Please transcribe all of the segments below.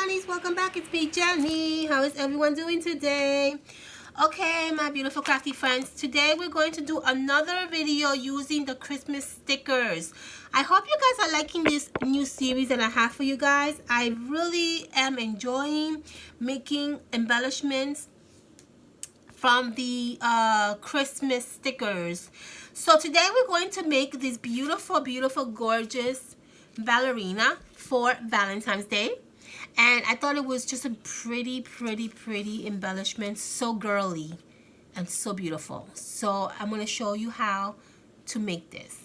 Jennies, welcome back. It's me, Jenny. How is everyone doing today? Okay, my beautiful crafty friends, today we're going to do another video using the Christmas stickers. I hope you guys are liking this new series that I have for you guys. I really am enjoying making embellishments from the Christmas stickers. So today we're going to make this beautiful, beautiful, gorgeous ballerina for Valentine's Day. And I thought it was just a pretty, pretty, pretty embellishment. So girly and so beautiful. So I'm going to show you how to make this.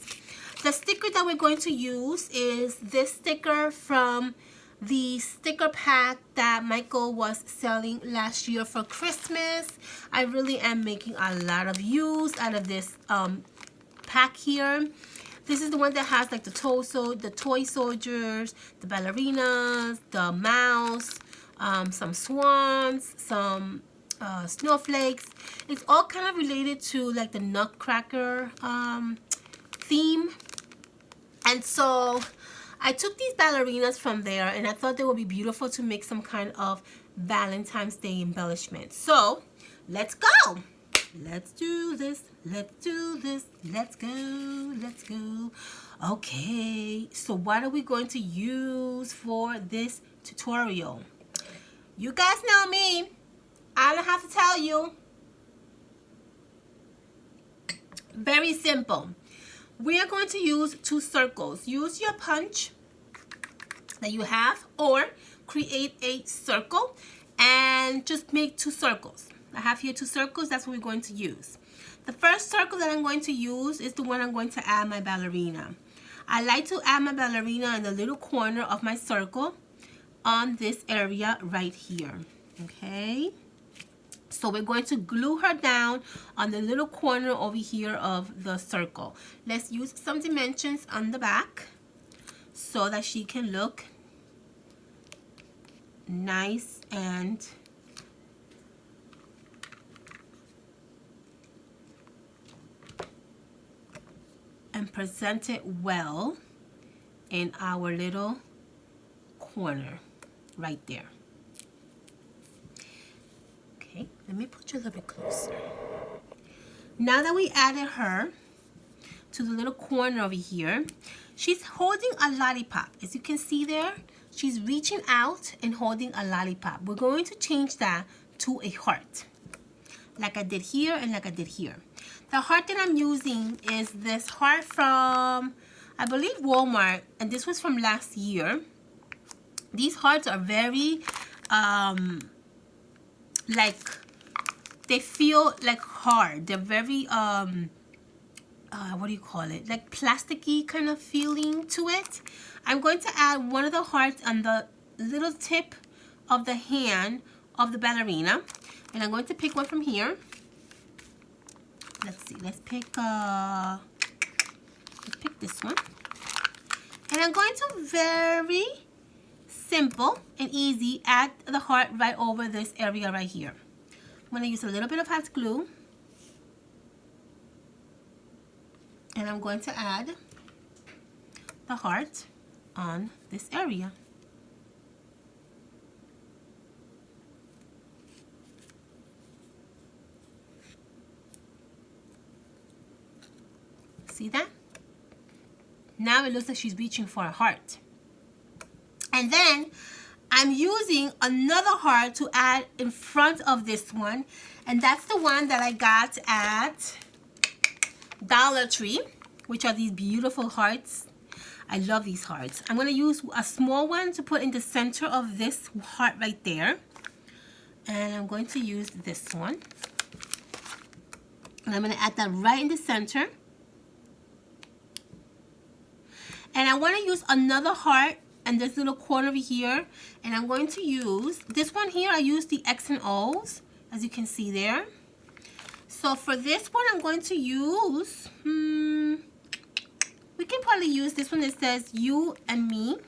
The sticker that we're going to use is this sticker from the sticker pack that Michael was selling last year for Christmas. I really am making a lot of use out of this pack here. This is the one that has like the toy soldiers, the ballerinas, the mouse, some swans, some snowflakes. It's all kind of related to like the Nutcracker theme. And so I took these ballerinas from there and I thought they would be beautiful to make some kind of Valentine's Day embellishment. So let's go. Let's do this. Let's do this. Let's go. Let's go. Okay, so what are we going to use for this tutorial? You guys know me. I don't have to tell you. Very simple. We are going to use 2 circles. Use your punch that you have or create a circle and just make 2 circles. I have here 2 circles. That's what we're going to use. The first circle that I'm going to use is the one I'm going to add my ballerina. I like to add my ballerina in the little corner of my circle on this area right here. Okay. So we're going to glue her down on the little corner over here of the circle. Let's use some dimensions on the back so that she can look nice and present it well in our little corner right there. Okay, let me put you a little bit closer. Now that we added her to the little corner over here, she's holding a lollipop. As you can see there, she's reaching out and holding a lollipop. We're going to change that to a heart, like I did here and like I did here. The heart that I'm using is this heart from, I believe, Walmart, and this was from last year. These hearts are very, like, they feel like hard. They're very, what do you call it? Like plasticky kind of feeling to it. I'm going to add one of the hearts on the little tip of the hand of the ballerina, and I'm going to pick one from here. Let's see, let's pick this one. And I'm going to very simple and easy add the heart right over this area right here. I'm going to use a little bit of hot glue. And I'm going to add the heart on this area. See that? Now it looks like she's reaching for a heart. And then I'm using another heart to add in front of this one. And that's the one that I got at Dollar Tree, which are these beautiful hearts. I love these hearts. I'm going to use a small one to put in the center of this heart right there. And I'm going to use this one. And I'm going to add that right in the center. And I want to use another heart in this little corner over here. And I'm going to use this one here. I use the X and O's, as you can see there. So for this one, I'm going to use, we can probably use this one that says you and me.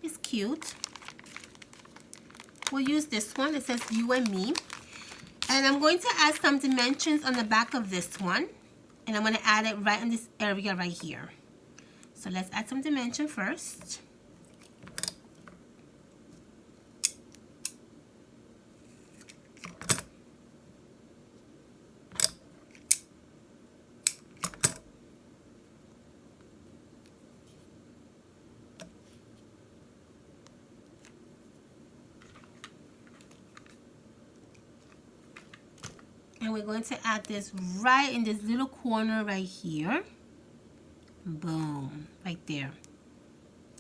It's cute. We'll use this one that says you and me. And I'm going to add some dimensions on the back of this one. And I'm going to add it right in this area right here. So let's add some dimension first. And we're going to add this right in this little corner right here. Boom, right there.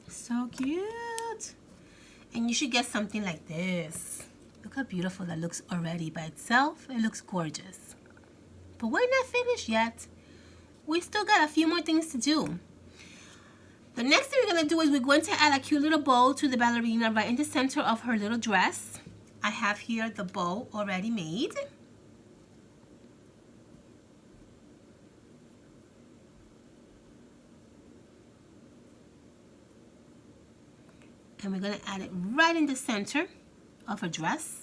So cute. And you should get something like this. Look how beautiful that looks already by itself. It looks gorgeous. But we're not finished yet. We still got a few more things to do. The next thing we're going to do is we're going to add a cute little bow to the ballerina right in the center of her little dress. I have here the bow already made. And we're going to add it right in the center of her dress.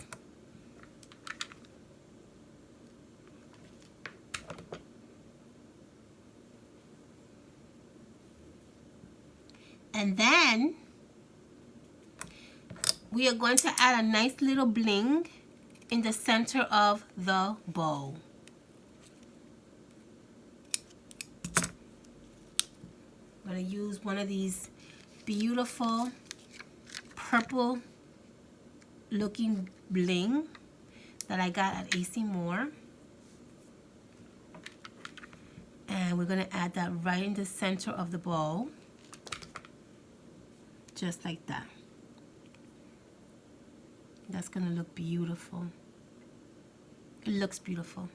And then we are going to add a nice little bling in the center of the bow. I'm going to use one of these beautiful purple looking bling that I got at AC Moore. And we're going to add that right in the center of the bow. Just like that. That's gonna look beautiful. It looks beautiful.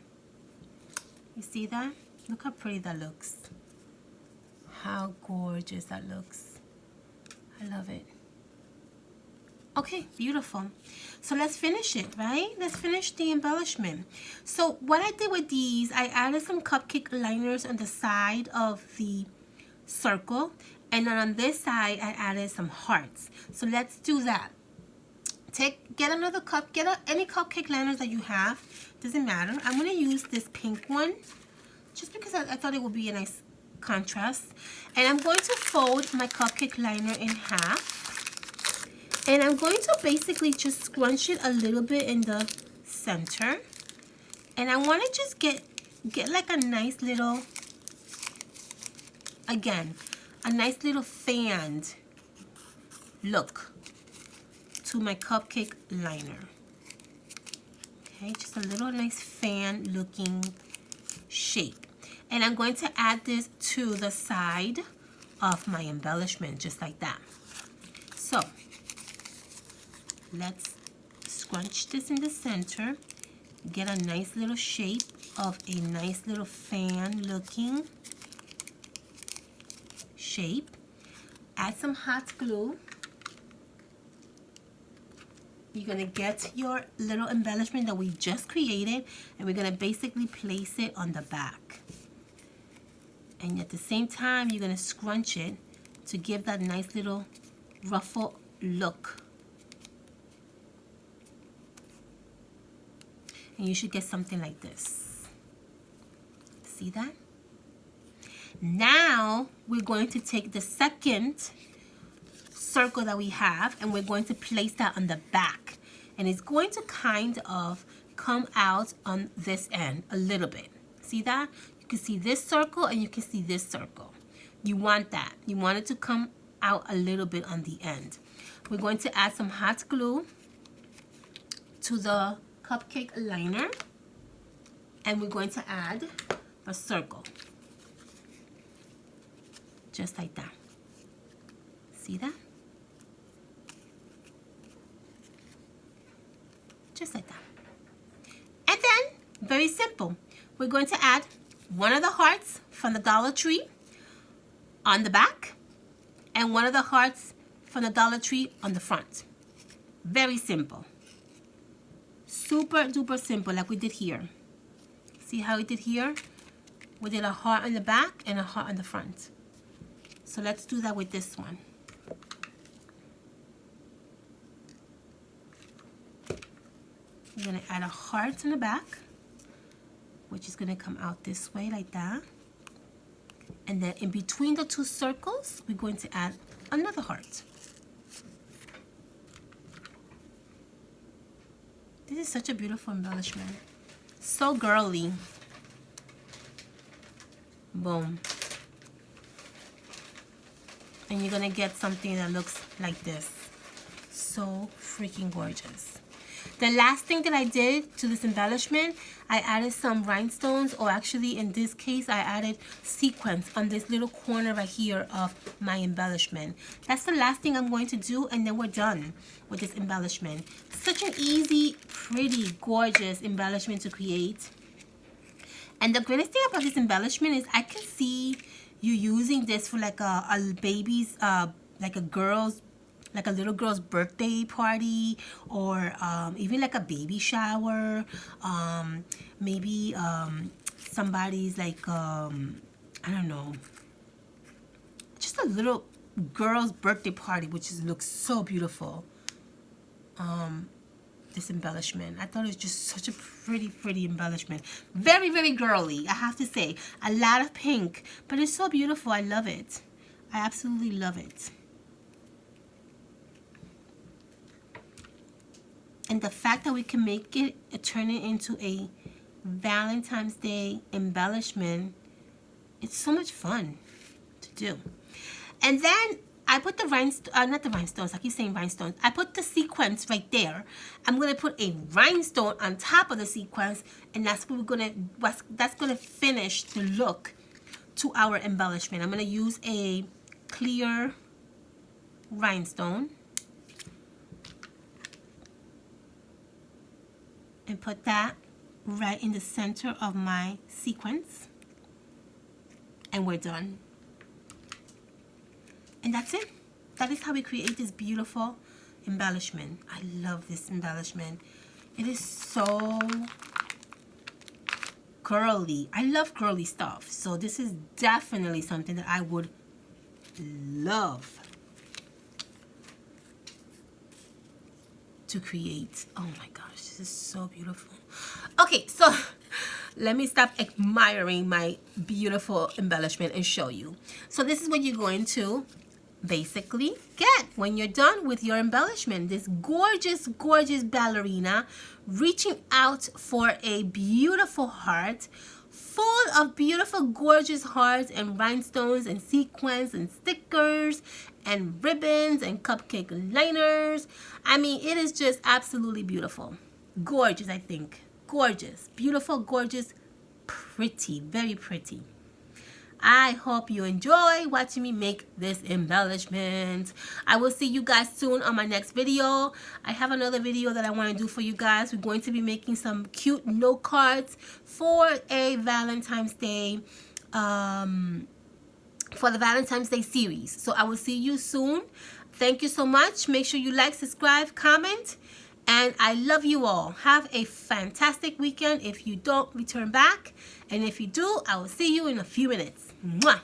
You see that? Look how pretty that looks. How gorgeous that looks. I love it. Okay, beautiful. So let's finish it, right? Let's finish the embellishment. So what I did with these, I added some cupcake liners on the side of the circle. And then on this side, I added some hearts. So let's do that. Get another cup, any cupcake liners that you have. Doesn't matter. I'm going to use this pink one just because I thought it would be a nice contrast. And I'm going to fold my cupcake liner in half. And I'm going to basically just scrunch it a little bit in the center. And I want to just get like a nice little, again, a nice little fanned look to my cupcake liner. Okay, just a little nice fan looking shape. And I'm going to add this to the side of my embellishment, just like that. So let's scrunch this in the center, get a nice little shape of a nice little fan looking shape. Add some hot glue. You're going to get your little embellishment that we just created, and we're going to basically place it on the back. And at the same time, you're going to scrunch it to give that nice little ruffle look. And you should get something like this. See that? Now we're going to take the second circle that we have, and we're going to place that on the back, and it's going to kind of come out on this end a little bit. See that? You can see this circle and you can see this circle. You want that. You want it to come out a little bit on the end. We're going to add some hot glue to the cupcake liner, and we're going to add a circle just like that. See that? Just like that. And then, very simple, we're going to add one of the hearts from the Dollar Tree on the back and one of the hearts from the Dollar Tree on the front. Very simple. Super duper simple, like we did here. See how we did here? We did a heart on the back and a heart on the front. So let's do that with this one. We're going to add a heart in the back, which is going to come out this way like that. And then in between the two circles, we're going to add another heart. This is such a beautiful embellishment. So girly. Boom. And you're going to get something that looks like this. So freaking gorgeous. The last thing that I did to this embellishment, I added some rhinestones, or actually in this case, I added sequins on this little corner right here of my embellishment. That's the last thing I'm going to do, and then we're done with this embellishment. Such an easy, pretty, gorgeous embellishment to create. And the greatest thing about this embellishment is I can see you using this for like a baby's, like a little girl's birthday party, or even like a baby shower, maybe somebody's like, I don't know, just a little girl's birthday party, which looks so beautiful. This embellishment, I thought it was just such a pretty embellishment. Very, very girly, I have to say. A lot of pink, but it's so beautiful. I love it. I absolutely love it. And the fact that we can make it, turn it into a Valentine's Day embellishment, it's so much fun to do. And then I put the rhinestones, not the rhinestones, I keep saying rhinestones. I put the sequins right there. I'm gonna put a rhinestone on top of the sequins, and that's what that's gonna finish the look to our embellishment. I'm gonna use a clear rhinestone and put that right in the center of my sequins, and we're done. And that's it. That is how we create this beautiful embellishment. I love this embellishment. It is so girly. I love girly stuff, so this is definitely something that I would love to create. Oh my gosh, this is so beautiful. Okay, so let me stop admiring my beautiful embellishment and show you. So this is what you're going to basically get when you're done with your embellishment. This gorgeous, gorgeous ballerina reaching out for a beautiful heart, full of beautiful, gorgeous hearts and rhinestones and sequins and stickers and ribbons and cupcake liners. I mean, it is just absolutely beautiful. Gorgeous, I think. Gorgeous, beautiful, gorgeous, pretty, very pretty. I hope you enjoy watching me make this embellishment. I will see you guys soon on my next video. I have another video that I want to do for you guys. We're going to be making some cute note cards for a Valentine's Day, for the Valentine's Day series. So I will see you soon. Thank you so much. Make sure you like, subscribe, comment. And I love you all. Have a fantastic weekend. If you don't, return back. And if you do, I will see you in a few minutes. Mwah!